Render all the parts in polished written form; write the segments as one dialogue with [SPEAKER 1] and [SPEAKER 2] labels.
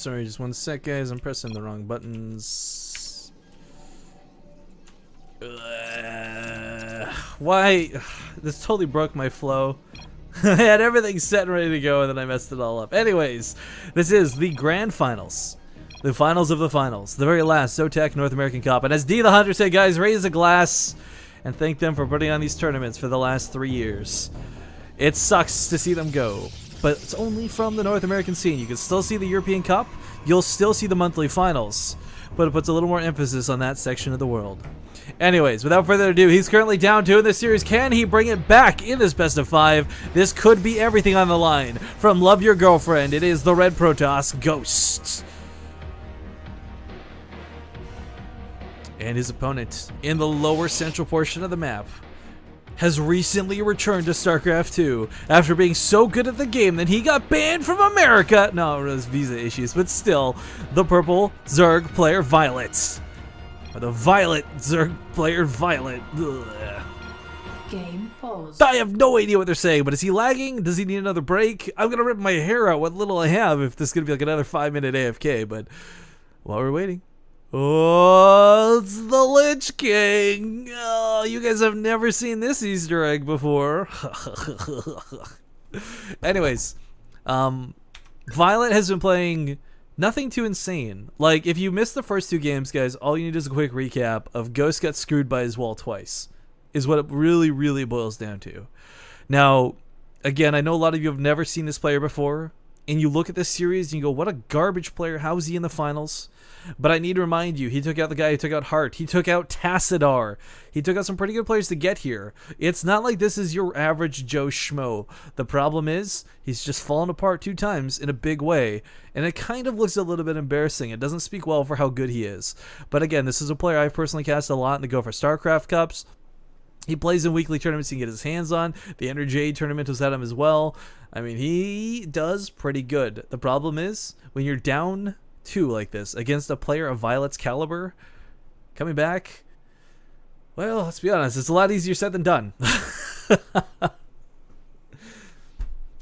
[SPEAKER 1] Sorry, just one sec, guys. I'm pressing the wrong buttons. Why? This totally broke my flow. I had everything set and ready to go, and then I messed it all up. Anyways, this is the Grand Finals. The finals of the finals. The very last ZOTAC North American Cup. And as D the Hunter said, guys, raise a glass and thank them for putting on these tournaments for the last 3 years. It sucks to see them go, but it's only from the North American scene. You can still see the European Cup. You'll still see the monthly finals, but it puts a little more emphasis on that section of the world. Anyways, without further ado, he's currently down 2 in this series. Can he bring it back in this best of 5? This could be everything on the line. From Love Your Girlfriend, it is the Red Protoss Ghost. And his opponent in the lower central portion of the map has recently returned to StarCraft 2 after being so good at the game that he got banned from America. No, it was visa issues, but still, the purple Zerg player Violet. Or the violet Zerg player Violet. Ugh.
[SPEAKER 2] Game paused.
[SPEAKER 1] I have no idea what they're saying, but is he lagging? Does he need another break? I'm gonna rip my hair out what little I have if this is gonna be like another 5-minute AFK, but while we're waiting. Oh, it's the Lich King. Oh, you guys have never seen this Easter egg before. Anyways, Violet has been playing nothing too insane. Like, if you missed the first 2 games, guys, all you need is a quick recap of Ghost got screwed by his wall twice, is what it really, really boils down to. Now, again, I know a lot of you have never seen this player before, and you look at this series and you go, what a garbage player. How is he in the finals? But I need to remind you, he took out the guy who took out Hart. He took out Tassadar. He took out some pretty good players to get here. It's not like this is your average Joe Schmo. The problem is, he's just fallen apart 2 times in a big way. And it kind of looks a little bit embarrassing. It doesn't speak well for how good he is. But again, this is a player I've personally cast a lot in the Go for StarCraft Cups. He plays in weekly tournaments he can get his hands on. The NRJ tournament was at him as well. I mean, he does pretty good. The problem is, when you're down 2 like this against a player of Violet's caliber, coming back, well, let's be honest, it's a lot easier said than done.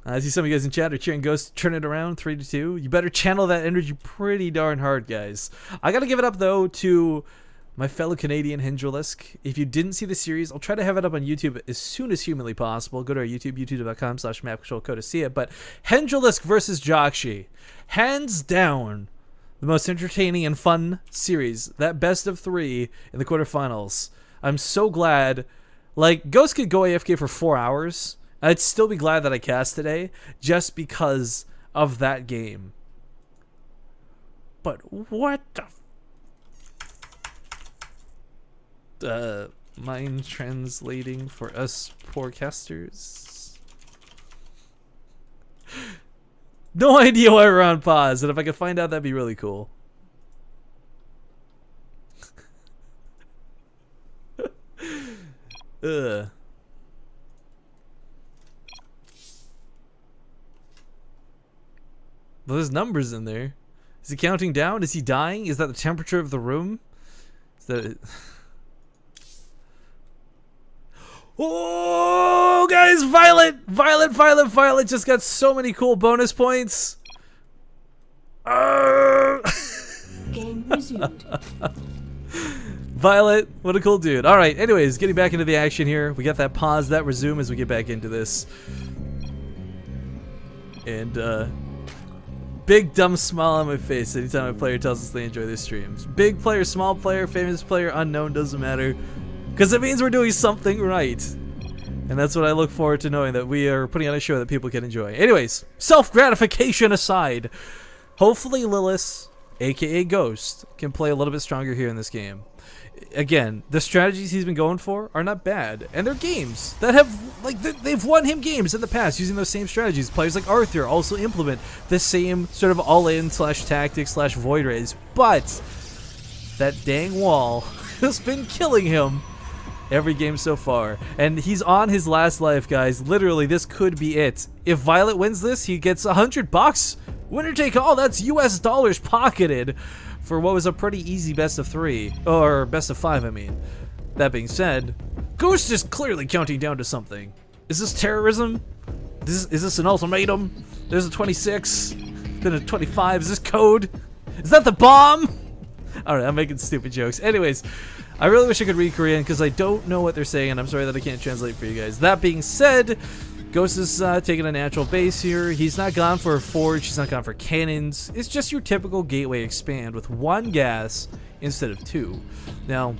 [SPEAKER 1] I see some of you guys in chat are cheering Ghost to turn it around 3-2. You better channel that energy pretty darn hard, guys. I gotta give it up though to my fellow Canadian Hendrilisk. If you didn't see the series, I'll try to have it up on YouTube as soon as humanly possible. Go to our YouTube, youtube.com/mapcontrol to see it. But Hendrilisk versus Joxy, hands down, the most entertaining and fun series. That best of 3 in the quarterfinals. I'm so glad. Like, Ghost could go AFK for 4 hours. I'd still be glad that I cast today just because of that game. But what the... mind translating for us poor casters. No idea why we're on pause, and if I could find out, that'd be really cool. Ugh. Well, there's numbers in there. Is he counting down? Is he dying? Is that the temperature of the room? Is that it? Oh, guys, Violet just got so many cool bonus points.
[SPEAKER 2] Game resumed.
[SPEAKER 1] Violet, what a cool dude. All right, anyways, getting back into the action here. We got that pause, that resume as we get back into this. And, big dumb smile on my face anytime a player tells us they enjoy their streams. Big player, small player, famous player, unknown, doesn't matter. Because it means we're doing something right. And that's what I look forward to, knowing that we are putting on a show that people can enjoy. Anyways, self-gratification aside, hopefully Lilith, aka Ghost, can play a little bit stronger here in this game. Again, the strategies he's been going for are not bad, and they're games that have, like, they've won him games in the past using those same strategies. Players like Arthur also implement the same sort of all-in / tactics / void rays, but that dang wall has been killing him every game so far, and he's on his last life, guys. Literally, this could be it. If Violet wins this, he gets $100. Winner take all. That's US dollars pocketed for what was a pretty easy best of 3, or best of 5, I mean. That being said, Ghost is clearly counting down to something. Is this terrorism? Is this an ultimatum? There's a 26. Then a 25. Is this code? Is that the bomb? Alright, I'm making stupid jokes. Anyways, I really wish I could read Korean because I don't know what they're saying, and I'm sorry that I can't translate for you guys. That being said, Ghost is taking a natural base here. He's not gone for a forge. He's not gone for cannons. It's just your typical gateway expand with 1 gas instead of 2. Now,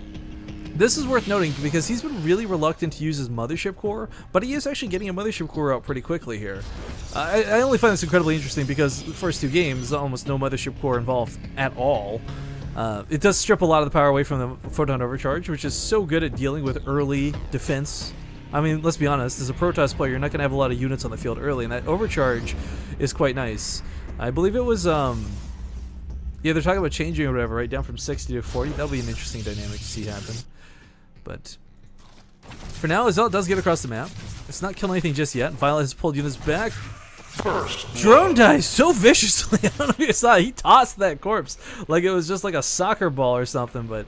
[SPEAKER 1] this is worth noting because he's been really reluctant to use his mothership core, but he is actually getting a mothership core out pretty quickly here. I only find this incredibly interesting because the first 2 games, almost no mothership core involved at all. It does strip a lot of the power away from the photon overcharge, which is so good at dealing with early defense. I mean, let's be honest, as a Protoss player, you're not going to have a lot of units on the field early, and that overcharge is quite nice. I believe it was, yeah, they're talking about changing or whatever, right, down from 60 to 40. That'll be an interesting dynamic to see happen. But for now, Zealot does get across the map. It's not killing anything just yet. Violet has pulled units back. Drone dies so viciously. I don't know if you saw it. He tossed that corpse like it was just like a soccer ball or something, but...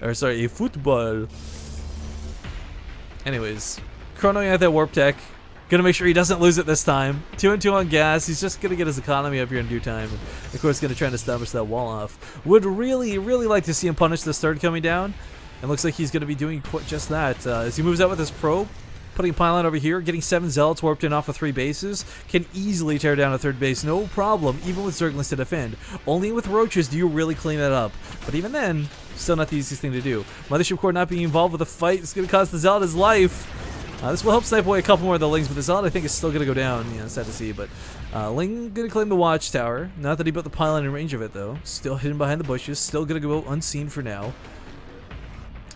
[SPEAKER 1] Or sorry, a football. Anyways, Chrono at that warp tech. Gonna make sure he doesn't lose it this time. 2 and 2 on gas. He's just gonna get his economy up here in due time. And of course, gonna try and establish that wall off. Would really like to see him punish this third coming down. And looks like he's gonna be doing just that. As he moves out with his probe, putting pylon over here, getting 7 zealots warped in off of 3 bases, can easily tear down a 3rd base, no problem, even with Zerglings to defend. Only with roaches do you really clean that up. But even then, still not the easiest thing to do. Mothership core not being involved with the fight is going to cost the zealot his life. This will help snipe away a couple more of the Lings, but the zealot I think is still going to go down. Yeah, sad to see, but Ling going to claim the watchtower. Not that he built the pylon in range of it, though. Still hidden behind the bushes, still going to go unseen for now.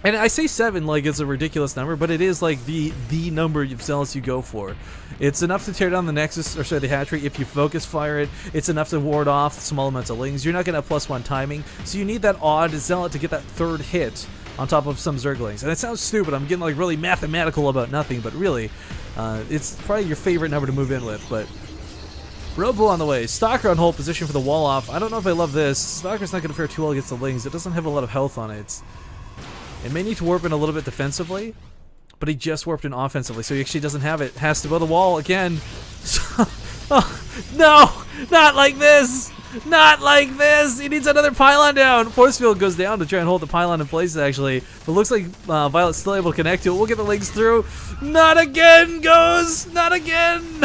[SPEAKER 1] And I say 7 like it's a ridiculous number, but it is like the number of zealots you go for. It's enough to tear down the Nexus, or sorry, the hatchery if you focus fire it. It's enough to ward off small amounts of Lings. You're not going to have +1 timing, so you need that odd zealot to get that 3rd hit on top of some Zerglings. And it sounds stupid, I'm getting like really mathematical about nothing, but really, it's probably your favorite number to move in with, but... Robo on the way. Stalker on hold position for the wall off. I don't know if I love this. Stalker's not going to fare too well against the Lings. It doesn't have a lot of health on it. It may need to warp in a little bit defensively, but he just warped in offensively, so he actually doesn't have it. Has to go to the wall again. Oh, no! Not like this! Not like this! He needs another pylon down! Force field goes down to try and hold the pylon in place, actually. But looks like Violet's still able to connect to it. We'll get the Lings through. Not again, goes! Not again!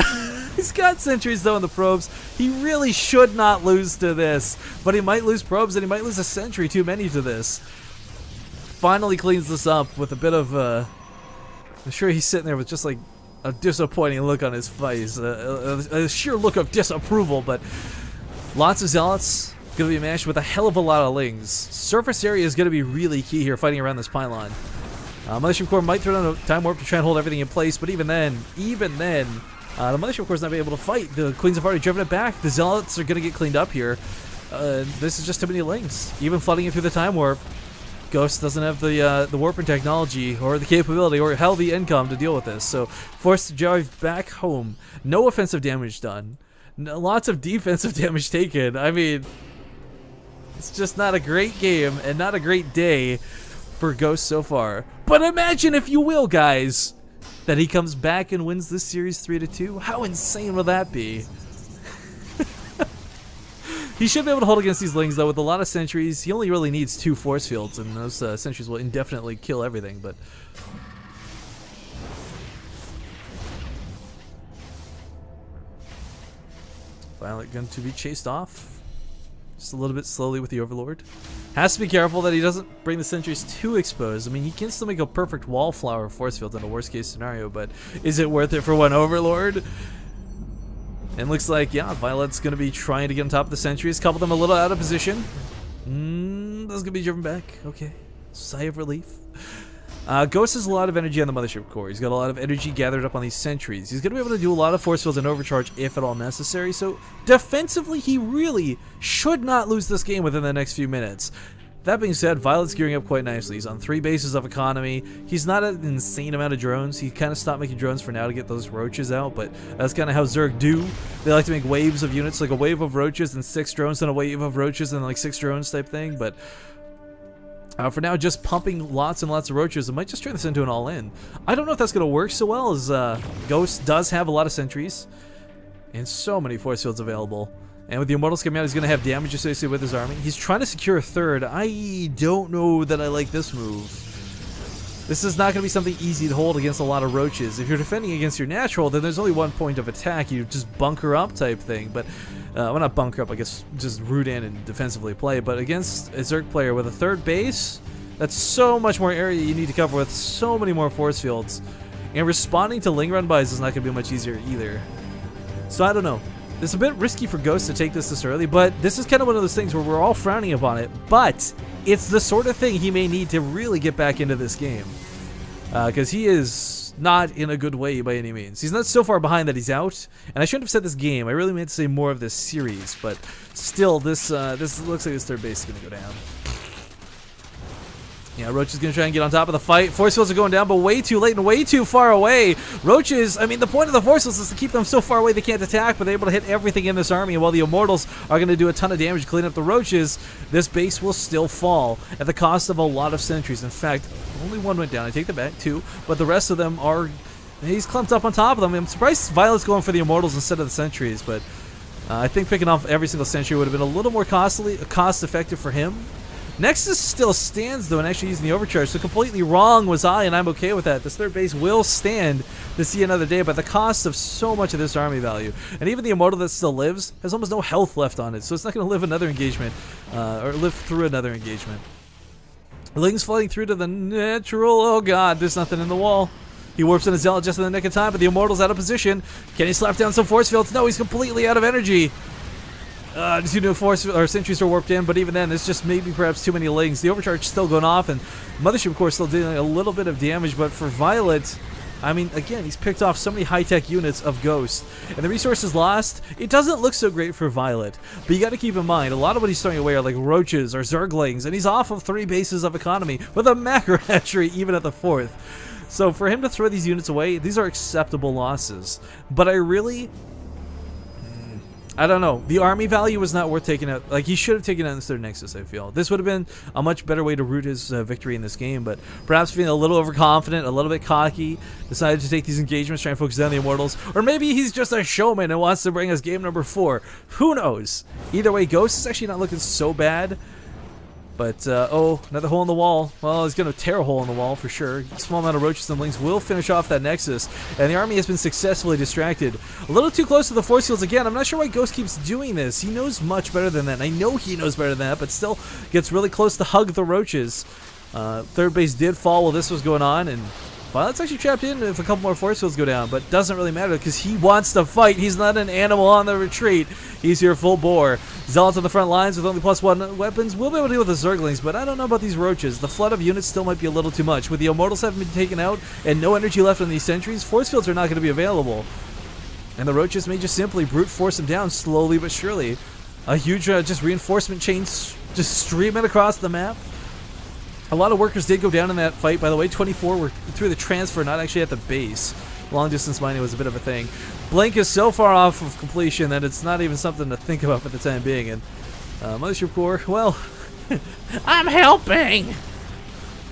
[SPEAKER 1] He's got sentries, though, in the probes. He really should not lose to this. But he might lose probes, and he might lose a sentry too many to this. Finally cleans this up with a bit of I'm sure he's sitting there with just like a disappointing look on his face, a sheer look of disapproval, but lots of zealots gonna be matched with a hell of a lot of Lings. Surface area is gonna be really key here fighting around this pylon. Mothership core might throw down a time warp to try and hold everything in place, but even then the Mothership core is not be able to fight. The Queens have already driven it back. The zealots are gonna get cleaned up here. This is just too many Lings. Even flooding it through the time warp. Ghost doesn't have the warping technology or the capability or hell the income to deal with this, so forced to drive back home. No offensive damage done. Lots of defensive damage taken. I mean, it's just not a great game and not a great day for Ghost so far. But imagine, if you will, guys, that he comes back and wins this series 3-2. How insane will that be? He should be able to hold against these Lings, though, with a lot of sentries. He only really needs 2 force fields, and those sentries will indefinitely kill everything, but... Violet going to be chased off. Just a little bit slowly with the Overlord. Has to be careful that he doesn't bring the sentries too exposed. I mean, he can still make a perfect wallflower force field in a worst-case scenario, but is it worth it for one Overlord? And looks like, yeah, Violet's going to be trying to get on top of the sentries. Couple them a little out of position. Those going to be driven back. Okay. Sigh of relief. Ghost has a lot of energy on the Mothership core. He's got a lot of energy gathered up on these sentries. He's going to be able to do a lot of force fields and overcharge if at all necessary. So defensively, he really should not lose this game within the next few minutes. That being said, Violet's gearing up quite nicely. He's on 3 bases of economy. He's not an insane amount of drones. He kind of stopped making drones for now to get those roaches out, but that's kind of how Zerg do. They like to make waves of units, like a wave of roaches and 6 drones, and a wave of roaches and like 6 drones type thing, but for now, just pumping lots and lots of roaches. It might just turn this into an all-in. I don't know if that's going to work so well, as Ghost does have a lot of sentries and so many force fields available. And with the Immortals coming out, he's going to have damage associated with his army. He's trying to secure a third. I don't know that I like this move. This is not going to be something easy to hold against a lot of roaches. If you're defending against your natural, then there's only one point of attack. You just bunker up type thing. But, well, not bunker up, I guess just root in and defensively play. But against a Zerg player with a third base, that's so much more area you need to cover with so many more force fields. And responding to Ling Run buys is not going to be much easier either. So I don't know. It's a bit risky for Ghost to take this early, but this is kind of one of those things where we're all frowning upon it, but it's the sort of thing he may need to really get back into this game. Because he is not in a good way by any means. He's not so far behind that he's out, and I shouldn't have said this game. I really meant to say more of this series, but still, this looks like his third base is going to go down. Yeah, Roach is going to try and get on top of the fight. Force fields are going down, but way too late and way too far away. Roaches, I mean, the point of the force fields is to keep them so far away they can't attack, but they're able to hit everything in this army. And while the Immortals are going to do a ton of damage to clean up the Roaches, this base will still fall at the cost of a lot of sentries. In fact, only one went down. I take that back, two, but the rest of them are... He's clumped up on top of them. I'm surprised Violet's going for the Immortals instead of the sentries, but I think picking off every single sentry would have been a little more cost-effective for him. Nexus still stands, though, and actually using the overcharge. So completely wrong was I, and I'm okay with that. This third base will stand to see another day, but the cost of so much of this army value. And even the Immortal that still lives has almost no health left on it, so it's not going to live another engagement, or live through another engagement. Ling's flooding through to the natural. Oh god, there's nothing in the wall. He warps in a Zealot just in the nick of time, but the Immortal's out of position. Can he slap down some force fields? No, he's completely out of energy. Just new force or sentries are warped in, but even then, it's just maybe perhaps too many Lings. The overcharge is still going off, and Mothership, of course, still dealing a little bit of damage. But for Violet, I mean, again, he's picked off so many high-tech units of Ghost, and the resources lost. It doesn't look so great for Violet, but you got to keep in mind a lot of what he's throwing away are like Roaches or Zerglings, and he's off of 3 bases of economy with a macro hatchery even at the 4th. So for him to throw these units away, these are acceptable losses. But I don't know. The army value was not worth taking out. Like, he should have taken out instead of Nexus, I feel. This would have been a much better way to root his victory in this game, but perhaps feeling a little overconfident, a little bit cocky, decided to take these engagements, try and focus down the Immortals. Or maybe he's just a showman and wants to bring us game number 4. Who knows? Either way, Ghost is actually not looking so bad. But, oh, another hole in the wall. Well, he's going to tear a hole in the wall for sure. A small amount of Roaches and Lings will finish off that Nexus. And the army has been successfully distracted. A little too close to the force fields again. I'm not sure why Ghost keeps doing this. He knows much better than that. And I know he knows better than that, but still gets really close to hug the Roaches. Third base did fall while this was going on, and Violet's actually trapped in if a couple more force fields go down, but doesn't really matter because he wants to fight. He's not an animal on the retreat. He's here full bore. Zealots on the front lines with only +1 weapons. We'll be able to deal with the Zerglings, but I don't know about these Roaches. The flood of units still might be a little too much. With the Immortals having been taken out and no energy left on these sentries, force fields are not going to be available. And the Roaches may just simply brute force them down slowly but surely. A huge just reinforcement chain just streaming across the map. A lot of workers did go down in that fight, by the way. 24 were through the transfer, not actually at the base. Long distance mining was a bit of a thing. Blink is so far off of completion that it's not even something to think about for the time being. And Mothership Core, well, I'm helping!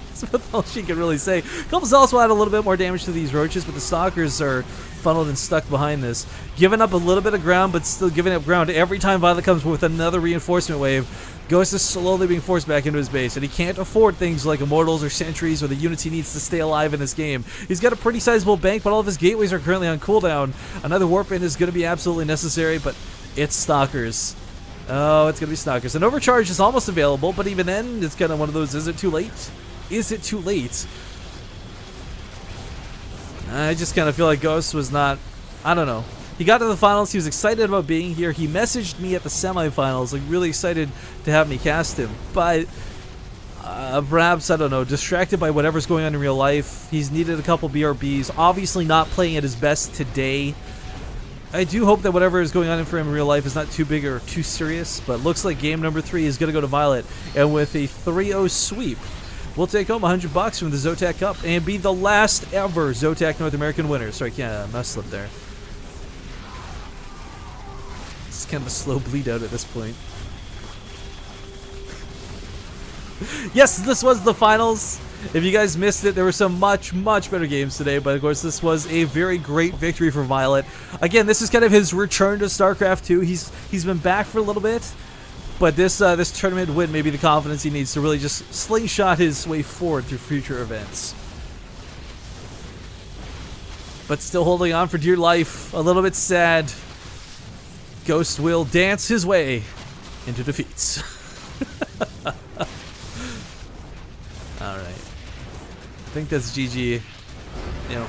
[SPEAKER 1] That's about all she can really say. Couple Zealots will add a little bit more damage to these Roaches, but the Stalkers are funneled and stuck behind this. Giving up a little bit of ground, but still giving up ground. Every time Violet comes with another reinforcement wave, Ghost is slowly being forced back into his base, and he can't afford things like Immortals or Sentries or the units he needs to stay alive in this game. He's got a pretty sizable bank, but all of his gateways are currently on cooldown. Another warp in is going to be absolutely necessary, but it's Stalkers. Oh, it's going to be Stalkers. An overcharge is almost available, but even then, it's kind of one of those, is it too late? Is it too late? I just kind of feel like Ghost was not, I don't know. He got to the finals, he was excited about being here. He messaged me at the semifinals, like really excited to have me cast him. But perhaps, I don't know, distracted by whatever's going on in real life. He's needed a couple BRBs, obviously not playing at his best today. I do hope that whatever is going on for him in real life is not too big or too serious, but looks like game number 3 is going to go to Violet. And with a 3-0 sweep, we'll take home $100 from the ZOTAC Cup and be the last ever ZOTAC North American winner. Sorry, can't mouse slip there. It's kind of a slow bleed out at this point. Yes, this was the finals. If you guys missed it, there were some much better games today, but of course this was a very great victory for Violet. Again, this is kind of his return to StarCraft 2. He's been back for a little bit, but this tournament win may be the confidence he needs to really just slingshot his way forward through future events. But still holding on for dear life, a little bit sad. Ghost will dance his way into defeats. Alright. I think that's GG. Yep.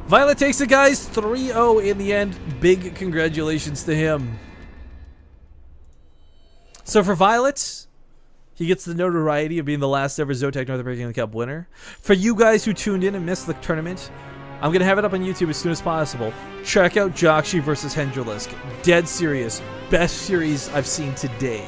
[SPEAKER 1] Violet takes it, guys. 3-0 in the end. Big congratulations to him. So for Violet, he gets the notoriety of being the last ever ZOTAC North American Cup winner. For you guys who tuned in and missed the tournament, I'm going to have it up on YouTube as soon as possible. Check out Joxy versus Hendralisk. Dead serious. Best series I've seen today.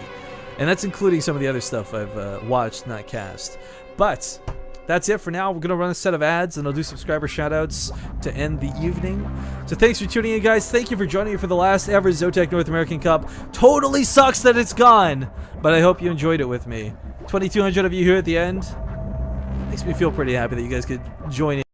[SPEAKER 1] And that's including some of the other stuff I've watched, not cast. But that's it for now. We're going to run a set of ads, and I'll do subscriber shoutouts to end the evening. So thanks for tuning in, guys. Thank you for joining me for the last ever ZOTAC North American Cup. Totally sucks that it's gone, but I hope you enjoyed it with me. 2,200 of you here at the end. Makes me feel pretty happy that you guys could join in.